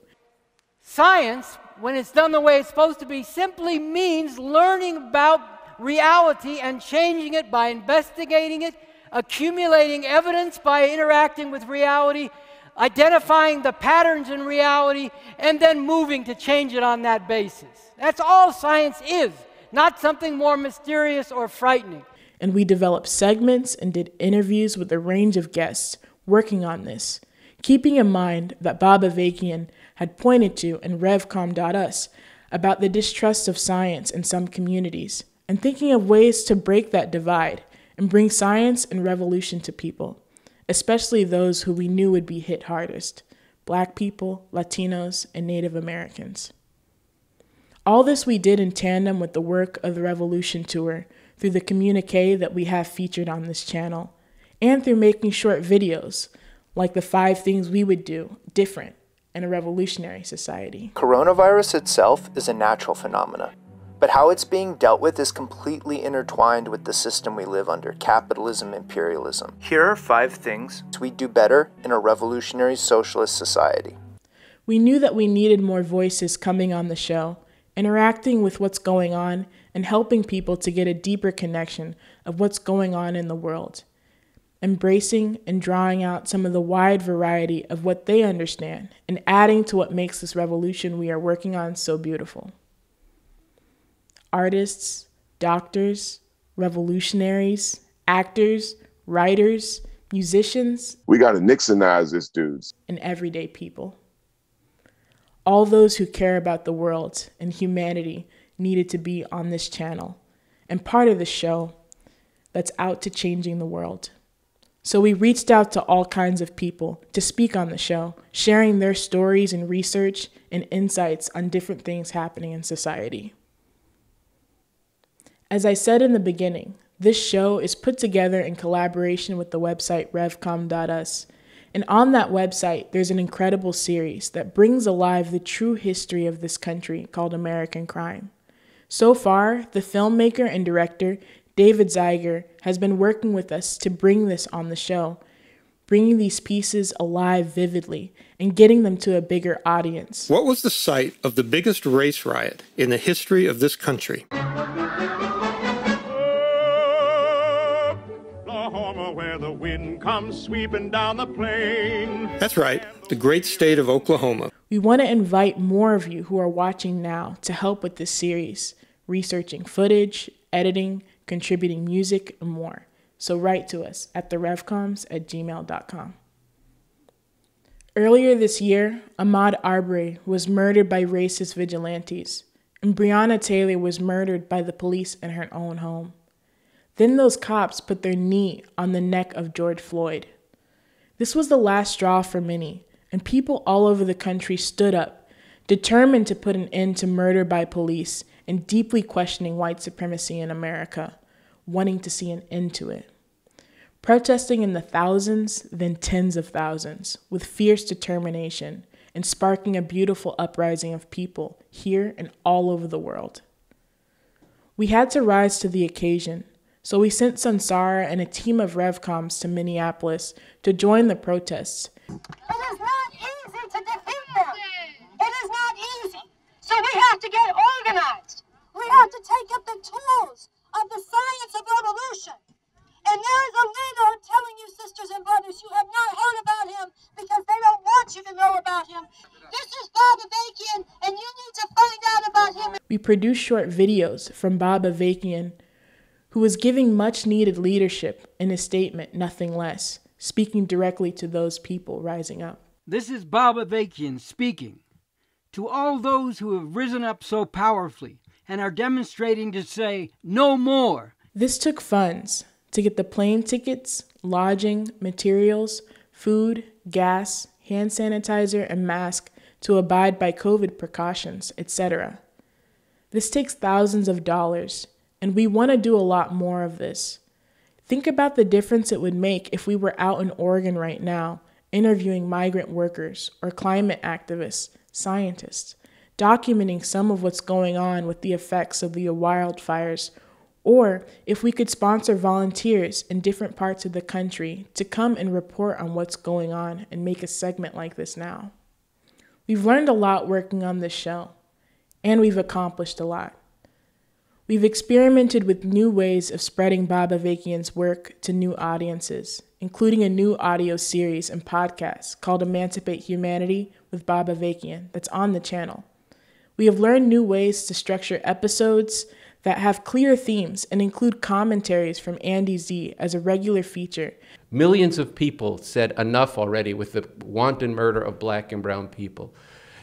Science, when it's done the way it's supposed to be, simply means learning about reality and changing it by investigating it, accumulating evidence by interacting with reality, identifying the patterns in reality, and then moving to change it on that basis. That's all science is, not something more mysterious or frightening. And we developed segments and did interviews with a range of guests working on this, keeping in mind that Bob Avakian had pointed to in revcom.us about the distrust of science in some communities, and thinking of ways to break that divide and bring science and revolution to people, especially those who we knew would be hit hardest: Black people, Latinos, and Native Americans. All this we did in tandem with the work of the Revolution Tour through the communique that we have featured on this channel, and through making short videos like the 5 things we would do different in a revolutionary society. Coronavirus itself is a natural phenomenon, but how it's being dealt with is completely intertwined with the system we live under: capitalism, imperialism. Here are 5 things we'd do better in a revolutionary socialist society. We knew that we needed more voices coming on the show, interacting with what's going on and helping people to get a deeper connection of what's going on in the world, embracing and drawing out some of the wide variety of what they understand and adding to what makes this revolution we are working on so beautiful. Artists, doctors, revolutionaries, actors, writers, musicians. We got to Nixonize this dudes. And everyday people. All those who care about the world and humanity needed to be on this channel and part of the show that's out to changing the world. So we reached out to all kinds of people to speak on the show, sharing their stories and research and insights on different things happening in society. As I said in the beginning, this show is put together in collaboration with the website revcom.us. And on that website, there's an incredible series that brings alive the true history of this country called American Crime. So far, the filmmaker and director, David Zeiger, has been working with us to bring this on the show, bringing these pieces alive vividly and getting them to a bigger audience. What was the site of the biggest race riot in the history of this country? Where the wind comes sweeping down the plain. That's right, the great state of Oklahoma. We want to invite more of you who are watching now to help with this series, researching footage, editing, contributing music, and more. So write to us at therevcoms@gmail.com. Earlier this year, Ahmaud Arbery was murdered by racist vigilantes, and Breonna Taylor was murdered by the police in her own home. Then those cops put their knee on the neck of George Floyd. This was the last straw for many, and people all over the country stood up, determined to put an end to murder by police and deeply questioning white supremacy in America, wanting to see an end to it. Protesting in the thousands, then tens of thousands, with fierce determination, and sparking a beautiful uprising of people here and all over the world. We had to rise to the occasion. So we sent Sansara and a team of RevComs to Minneapolis to join the protests. It is not easy to defeat them. It is not easy. So we have to get organized. We have to take up the tools of the science of revolution. And there is a leader telling you, sisters and brothers, you have not heard about him because they don't want you to know about him. This is Bob Avakian, and you need to find out about him. We produced short videos from Bob Avakian, who was giving much-needed leadership in his statement, Nothing Less, speaking directly to those people rising up. This is Bob Avakian speaking. To all those who have risen up so powerfully and are demonstrating to say, no more. This took funds to get the plane tickets, lodging, materials, food, gas, hand sanitizer, and mask to abide by COVID precautions, etc. This takes thousands of dollars. And we want to do a lot more of this. Think about the difference it would make if we were out in Oregon right now, interviewing migrant workers or climate activists, scientists, documenting some of what's going on with the effects of the wildfires, or if we could sponsor volunteers in different parts of the country to come and report on what's going on and make a segment like this now. We've learned a lot working on this show, and we've accomplished a lot. We've experimented with new ways of spreading Bob Avakian's work to new audiences, including a new audio series and podcast called Emancipate Humanity with Bob Avakian that's on the channel. We have learned new ways to structure episodes that have clear themes and include commentaries from Andy Z as a regular feature. Millions of people said enough already with the wanton murder of black and brown people.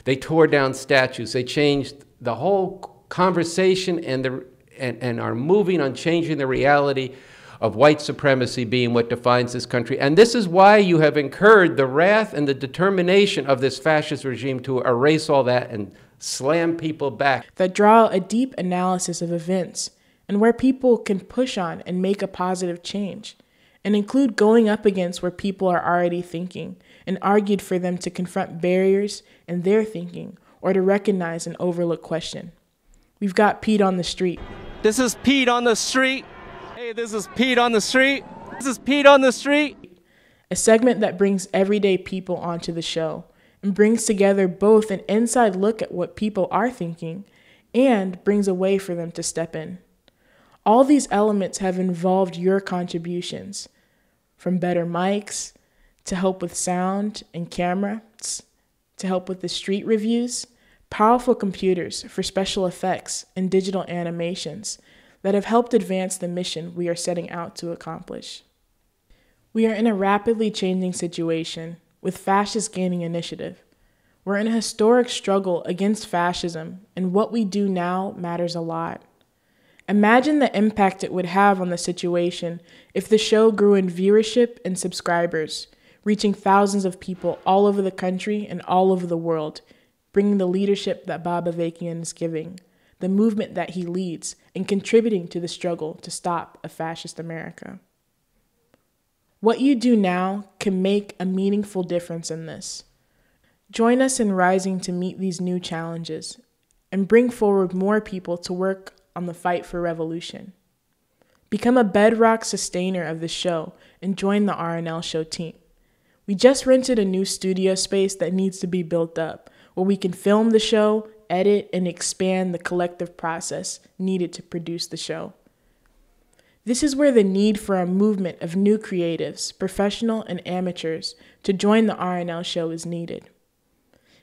They tore down statues. They changed the whole conversation and are moving on changing the reality of white supremacy being what defines this country. And this is why you have incurred the wrath and the determination of this fascist regime to erase all that and slam people back. That draw a deep analysis of events and where people can push on and make a positive change, and include going up against where people are already thinking and argued for them to confront barriers in their thinking or to recognize an overlooked question. We've got Pete on the street. This is Pete on the street. Hey, this is Pete on the street. This is Pete on the street. A segment that brings everyday people onto the show and brings together both an inside look at what people are thinking and brings a way for them to step in. All these elements have involved your contributions, from better mics, to help with sound and cameras, to help with the street reviews, powerful computers for special effects and digital animations that have helped advance the mission we are setting out to accomplish. We are in a rapidly changing situation, with fascists gaining initiative. We're in a historic struggle against fascism, and what we do now matters a lot. Imagine the impact it would have on the situation if the show grew in viewership and subscribers, reaching thousands of people all over the country and all over the world, bringing the leadership that Bob Avakian is giving, the movement that he leads, and contributing to the struggle to stop a fascist America. What you do now can make a meaningful difference in this. Join us in rising to meet these new challenges and bring forward more people to work on the fight for revolution. Become a bedrock sustainer of the show and join the RNL Show team. We just rented a new studio space that needs to be built up, where we can film the show, edit, and expand the collective process needed to produce the show. This is where the need for a movement of new creatives, professional and amateurs, to join the RNL Show is needed.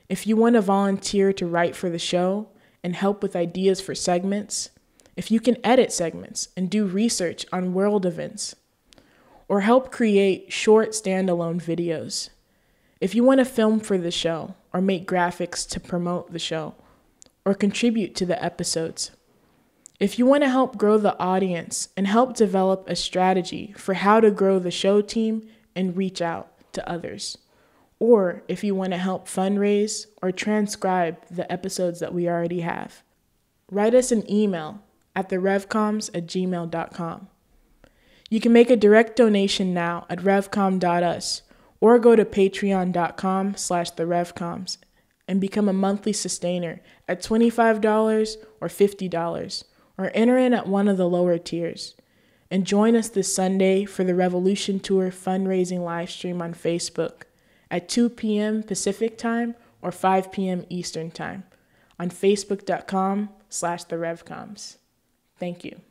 If you want to volunteer to write for the show and help with ideas for segments, if you can edit segments and do research on world events, or help create short standalone videos, if you want to film for the show or make graphics to promote the show, or contribute to the episodes, if you want to help grow the audience and help develop a strategy for how to grow the show team and reach out to others, or if you want to help fundraise or transcribe the episodes that we already have, write us an email at therevcoms@gmail.com. You can make a direct donation now at revcom.us or go to patreon.com/therevcoms and become a monthly sustainer at $25 or $50, or enter in at one of the lower tiers. And join us this Sunday for the Revolution Tour fundraising live stream on Facebook at 2 p.m. Pacific Time or 5 p.m. Eastern Time on facebook.com/therevcoms. Thank you.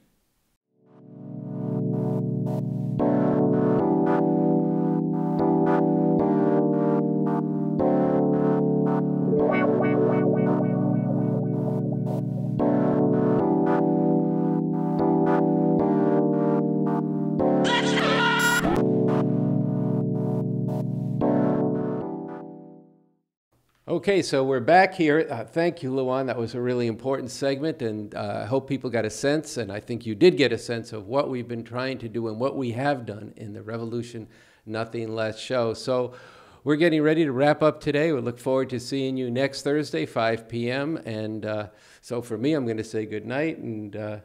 Okay, so we're back here. Thank you, Luan. That was a really important segment, and I hope people got a sense, and I think you did get a sense of what we've been trying to do and what we have done in the Revolution Nothing Less show. So we're getting ready to wrap up today. We look forward to seeing you next Thursday, 5 p.m. And so for me, I'm going to say good night. And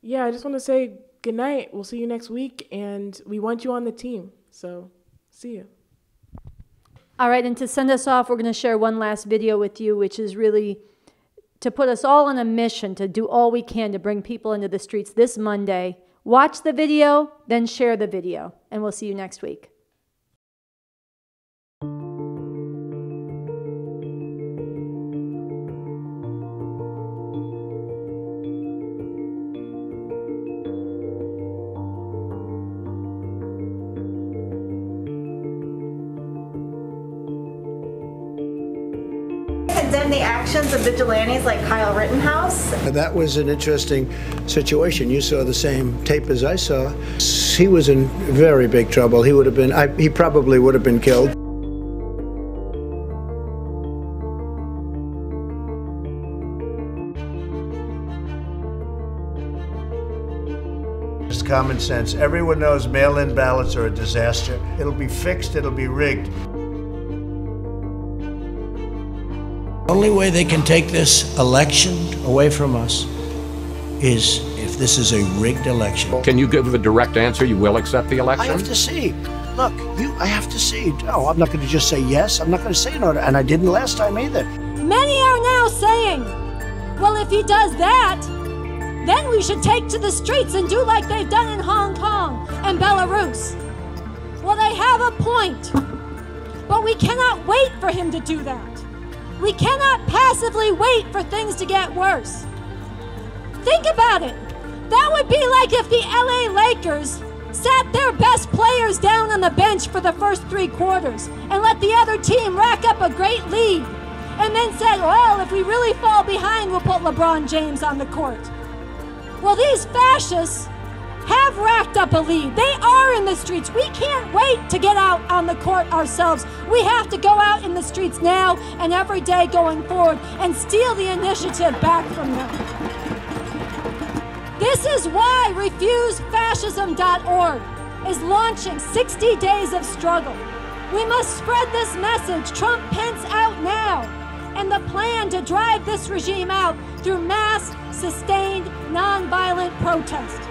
yeah, I just want to say good night. We'll see you next week, and we want you on the team. So see you. All right, and to send us off, we're going to share one last video with you, which is really to put us all on a mission to do all we can to bring people into the streets this Monday. Watch the video, then share the video, and we'll see you next week. Condemn the actions of vigilantes like Kyle Rittenhouse. That was an interesting situation. You saw the same tape as I saw. He was in very big trouble. He would have been, he probably would have been killed. Just common sense. Everyone knows mail-in ballots are a disaster. It'll be fixed, it'll be rigged. The only way they can take this election away from us is if this is a rigged election. Can you give a direct answer? You will accept the election? I have to see. Look, I have to see. No, I'm not going to just say yes. I'm not going to say no. And I didn't last time either. Many are now saying, well, if he does that, then we should take to the streets and do like they've done in Hong Kong and Belarus. Well, they have a point, but we cannot wait for him to do that. We cannot passively wait for things to get worse. Think about it. That would be like if the LA Lakers sat their best players down on the bench for the first 3 quarters and let the other team rack up a great lead and then said, well, if we really fall behind, we'll put LeBron James on the court. Well, these fascists have racked up a lead. They are in the streets. We can't wait to get out on the court ourselves. We have to go out in the streets now and every day going forward and steal the initiative back from them. This is why RefuseFascism.org is launching 60 Days of Struggle. We must spread this message, Trump Pence out now, and the plan to drive this regime out through mass, sustained, nonviolent protest.